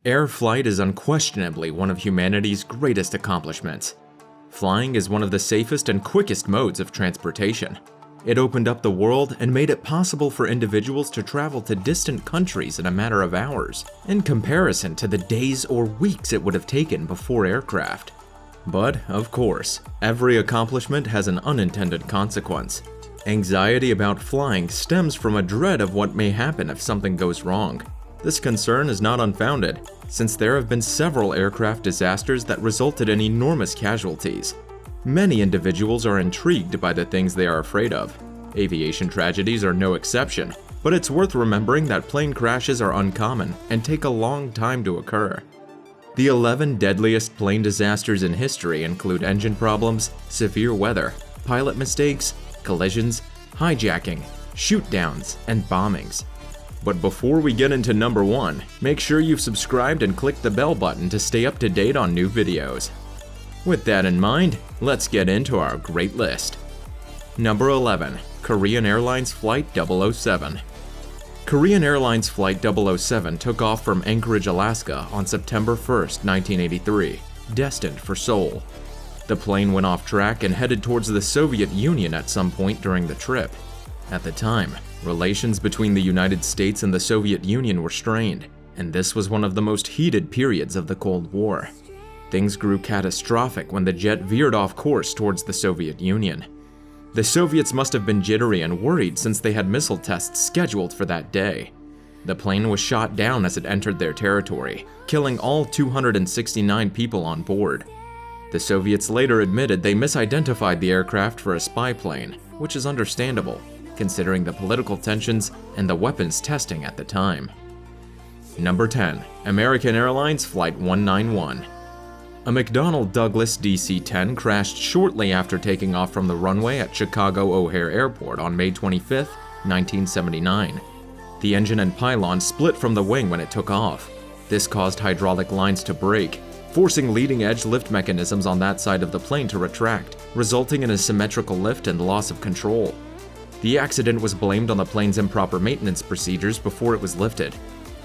Air flight is unquestionably one of humanity's greatest accomplishments. Flying is one of the safest and quickest modes of transportation. It opened up the world and made it possible for individuals to travel to distant countries in a matter of hours, in comparison to the days or weeks it would have taken before aircraft. But, of course, every accomplishment has an unintended consequence. Anxiety about flying stems from a dread of what may happen if something goes wrong. This concern is not unfounded, since there have been several aircraft disasters that resulted in enormous casualties. Many individuals are intrigued by the things they are afraid of. Aviation tragedies are no exception, but it's worth remembering that plane crashes are uncommon and take a long time to occur. The 11 deadliest plane disasters in history include engine problems, severe weather, pilot mistakes, collisions, hijacking, shoot-downs, and bombings. But before we get into number 1, make sure you've subscribed and clicked the bell button to stay up to date on new videos. With that in mind, let's get into our great list. Number 11. Korean Airlines Flight 007. Korean Airlines Flight 007 took off from Anchorage, Alaska on September 1, 1983, destined for Seoul. The plane went off track and headed towards the Soviet Union at some point during the trip. At the time, relations between the United States and the Soviet Union were strained, and this was one of the most heated periods of the Cold War. Things grew catastrophic when the jet veered off course towards the Soviet Union. The Soviets must have been jittery and worried since they had missile tests scheduled for that day. The plane was shot down as it entered their territory, killing all 269 people on board. The Soviets later admitted they misidentified the aircraft for a spy plane, which is understandable, considering the political tensions and the weapons testing at the time. Number 10. American Airlines Flight 191. A McDonnell Douglas DC-10 crashed shortly after taking off from the runway at Chicago O'Hare Airport on May 25, 1979. The engine and pylon split from the wing when it took off. This caused hydraulic lines to break, forcing leading-edge lift mechanisms on that side of the plane to retract, resulting in a symmetrical lift and loss of control. The accident was blamed on the plane's improper maintenance procedures before it was lifted.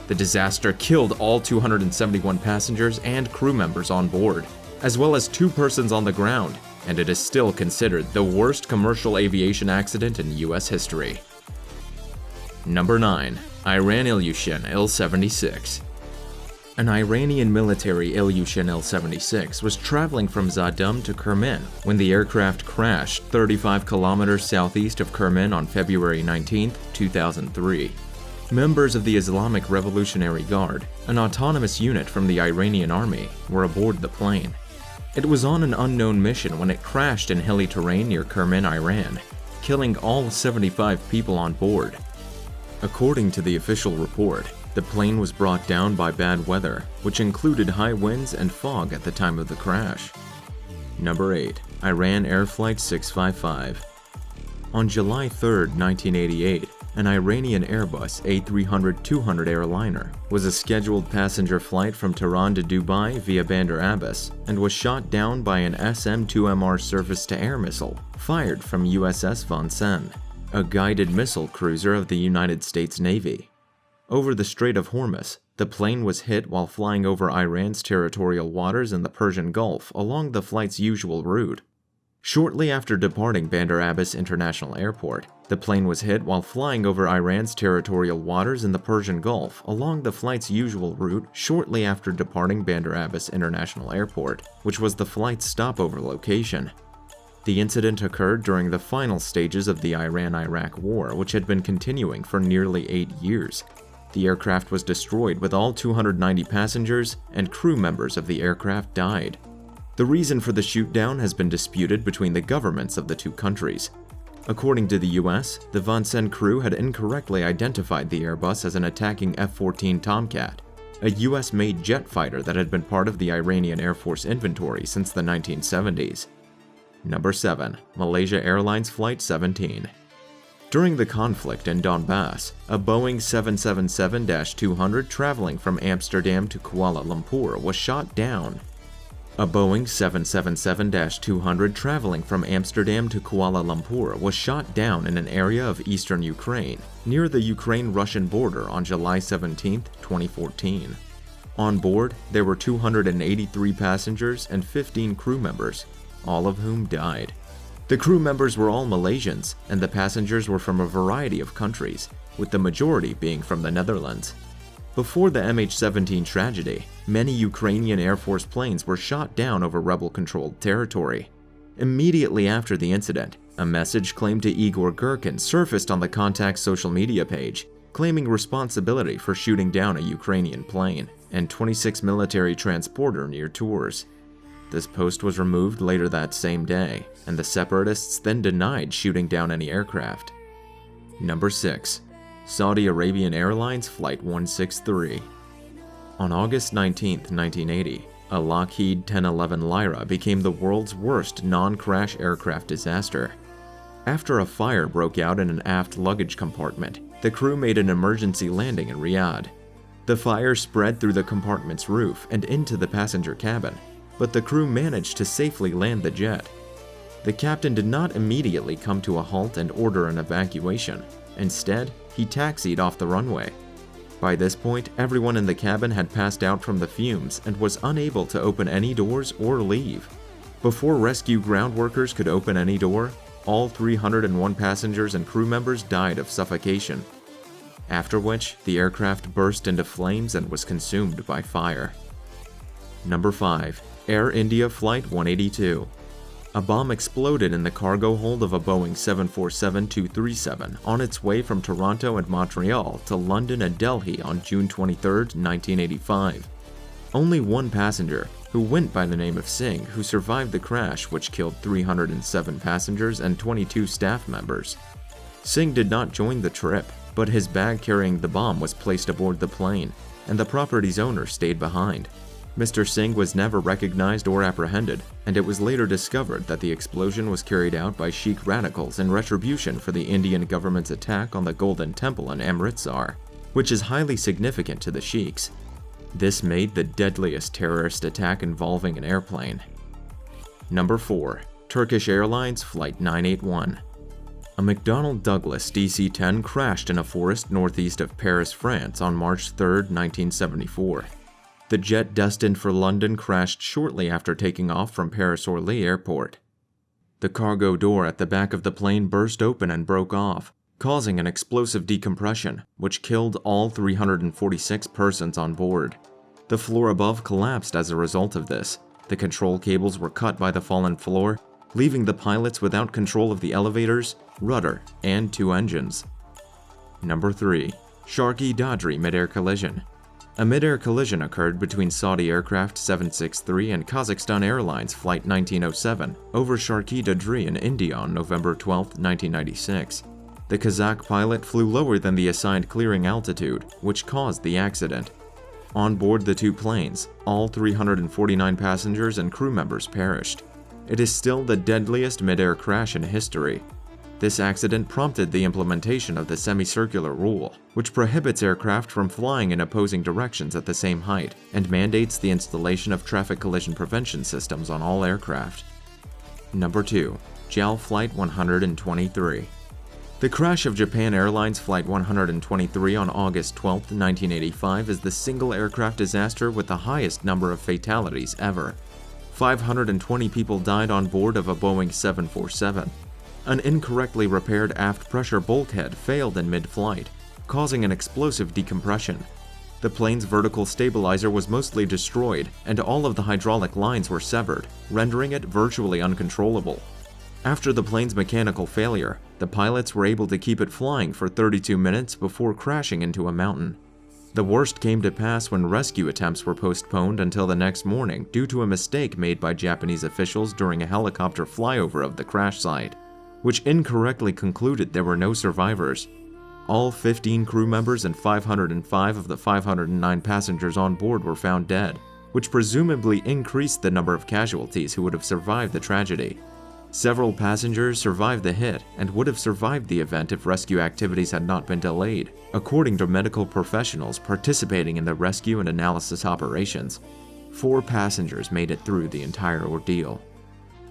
The disaster killed all 271 passengers and crew members on board, as well as 2 persons on the ground, and it is still considered the worst commercial aviation accident in U.S. history. Number 9. Iran Ilyushin Il-76. An Iranian military Ilyushin Il-76 was traveling from Zadum to Kerman when the aircraft crashed 35 kilometers southeast of Kerman on February 19, 2003. Members of the Islamic Revolutionary Guard, an autonomous unit from the Iranian army, were aboard the plane. It was on an unknown mission when it crashed in hilly terrain near Kerman, Iran, killing all 75 people on board. According to the official report, the plane was brought down by bad weather, which included high winds and fog at the time of the crash. Number 8. Iran Air Flight 655. On July 3, 1988, an Iranian Airbus A300-200 airliner was a scheduled passenger flight from Tehran to Dubai via Bandar Abbas and was shot down by an SM-2MR surface-to-air missile fired from USS Vincennes, a guided missile cruiser of the United States Navy. Over the Strait of Hormuz, the plane was hit while flying over Iran's territorial waters in the Persian Gulf along the flight's usual route. Shortly after departing Bandar Abbas International Airport, the plane was hit while flying over Iran's territorial waters in the Persian Gulf along the flight's usual route shortly after departing Bandar Abbas International Airport, which was the flight's stopover location. The incident occurred during the final stages of the Iran-Iraq War, which had been continuing for nearly 8 years. The aircraft was destroyed with all 290 passengers, and crew members of the aircraft died. The reason for the shoot-down has been disputed between the governments of the 2 countries. According to the US, the Vincennes crew had incorrectly identified the Airbus as an attacking F-14 Tomcat, a US-made jet fighter that had been part of the Iranian Air Force inventory since the 1970s. Number 7. Malaysia Airlines Flight 17. During the conflict in Donbass, a Boeing 777-200 traveling from Amsterdam to Kuala Lumpur was shot down. A Boeing 777-200 traveling from Amsterdam to Kuala Lumpur was shot down in an area of eastern Ukraine, near the Ukraine-Russian border on July 17, 2014. On board, there were 283 passengers and 15 crew members, all of whom died. The crew members were all Malaysians, and the passengers were from a variety of countries, with the majority being from the Netherlands. Before the MH17 tragedy, many Ukrainian Air Force planes were shot down over rebel-controlled territory. Immediately after the incident, a message claimed to Igor Girkin surfaced on the contact's social media page, claiming responsibility for shooting down a Ukrainian plane and 26 military transporter near Tours. This post was removed later that same day, and the separatists then denied shooting down any aircraft. Number 6. Saudi Arabian Airlines Flight 163. On August 19, 1980, a Lockheed 1011 Lyra became the world's worst non-crash aircraft disaster. After a fire broke out in an aft luggage compartment, the crew made an emergency landing in Riyadh. The fire spread through the compartment's roof and into the passenger cabin, but the crew managed to safely land the jet. The captain did not immediately come to a halt and order an evacuation. Instead, he taxied off the runway. By this point, everyone in the cabin had passed out from the fumes and was unable to open any doors or leave. Before rescue ground workers could open any door, all 301 passengers and crew members died of suffocation. After which, the aircraft burst into flames and was consumed by fire. Number 5. Air India Flight 182. A bomb exploded in the cargo hold of a Boeing 747-237 on its way from Toronto and Montreal to London and Delhi on June 23, 1985. Only one passenger, who went by the name of Singh, who survived the crash, which killed 307 passengers and 22 staff members. Singh did not join the trip, but his bag carrying the bomb was placed aboard the plane, and the property's owner stayed behind. Mr. Singh was never recognized or apprehended, and it was later discovered that the explosion was carried out by Sikh radicals in retribution for the Indian government's attack on the Golden Temple in Amritsar, which is highly significant to the Sikhs. This made the deadliest terrorist attack involving an airplane. Number 4. Turkish Airlines Flight 981. A McDonnell Douglas DC-10 crashed in a forest northeast of Paris, France on March 3, 1974. The jet destined for London crashed shortly after taking off from Paris-Orly Airport. The cargo door at the back of the plane burst open and broke off, causing an explosive decompression, which killed all 346 persons on board. The floor above collapsed as a result of this. The control cables were cut by the fallen floor, leaving the pilots without control of the elevators, rudder, and 2 engines. Number 3. Charkhi Dadri Mid-Air Collision. A mid-air collision occurred between Saudi aircraft 763 and Kazakhstan Airlines Flight 1907 over Charkhi Dadri in India on November 12, 1996. The Kazakh pilot flew lower than the assigned clearing altitude, which caused the accident. On board the 2 planes, all 349 passengers and crew members perished. It is still the deadliest mid-air crash in history. This accident prompted the implementation of the semicircular rule, which prohibits aircraft from flying in opposing directions at the same height and mandates the installation of traffic collision prevention systems on all aircraft. Number 2. JAL Flight 123. The crash of Japan Airlines Flight 123 on August 12, 1985 is the single aircraft disaster with the highest number of fatalities ever. 520 people died on board of a Boeing 747. An incorrectly repaired aft pressure bulkhead failed in mid-flight, causing an explosive decompression. The plane's vertical stabilizer was mostly destroyed, and all of the hydraulic lines were severed, rendering it virtually uncontrollable. After the plane's mechanical failure, the pilots were able to keep it flying for 32 minutes before crashing into a mountain. The worst came to pass when rescue attempts were postponed until the next morning due to a mistake made by Japanese officials during a helicopter flyover of the crash site, which incorrectly concluded there were no survivors. All 15 crew members and 505 of the 509 passengers on board were found dead, which presumably increased the number of casualties who would have survived the tragedy. Several passengers survived the hit and would have survived the event if rescue activities had not been delayed, according to medical professionals participating in the rescue and analysis operations. 4 passengers made it through the entire ordeal.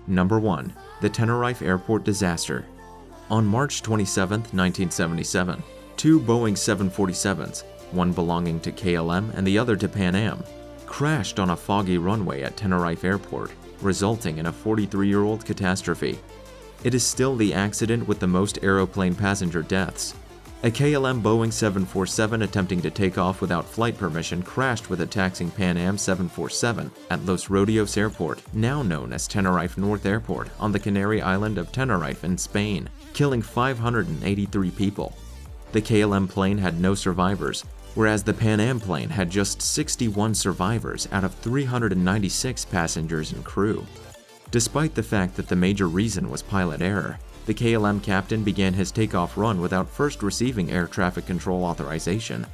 Number 1. The Tenerife Airport Disaster. On March 27, 1977, 2 Boeing 747s, one belonging to KLM and the other to Pan Am, crashed on a foggy runway at Tenerife Airport, resulting in a 43-year-old catastrophe. It is still the accident with the most aeroplane passenger deaths. A KLM Boeing 747 attempting to take off without flight permission crashed with a taxiing Pan Am 747 at Los Rodeos Airport, now known as Tenerife North Airport, on the Canary island of Tenerife in Spain, killing 583 people. The KLM plane had no survivors, whereas the Pan Am plane had just 61 survivors out of 396 passengers and crew. Despite the fact that the major reason was pilot error, the KLM captain began his takeoff run without first receiving air traffic control authorization.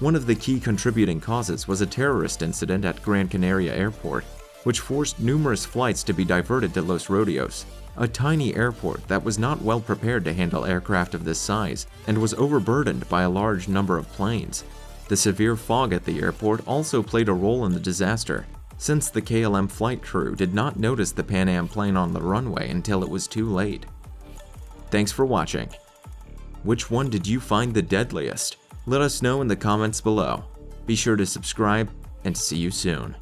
One of the key contributing causes was a terrorist incident at Gran Canaria Airport, which forced numerous flights to be diverted to Los Rodeos, a tiny airport that was not well prepared to handle aircraft of this size and was overburdened by a large number of planes. The severe fog at the airport also played a role in the disaster, since the KLM flight crew did not notice the Pan Am plane on the runway until it was too late. Thanks for watching. Which one did you find the deadliest? Let us know in the comments below. Be sure to subscribe and see you soon.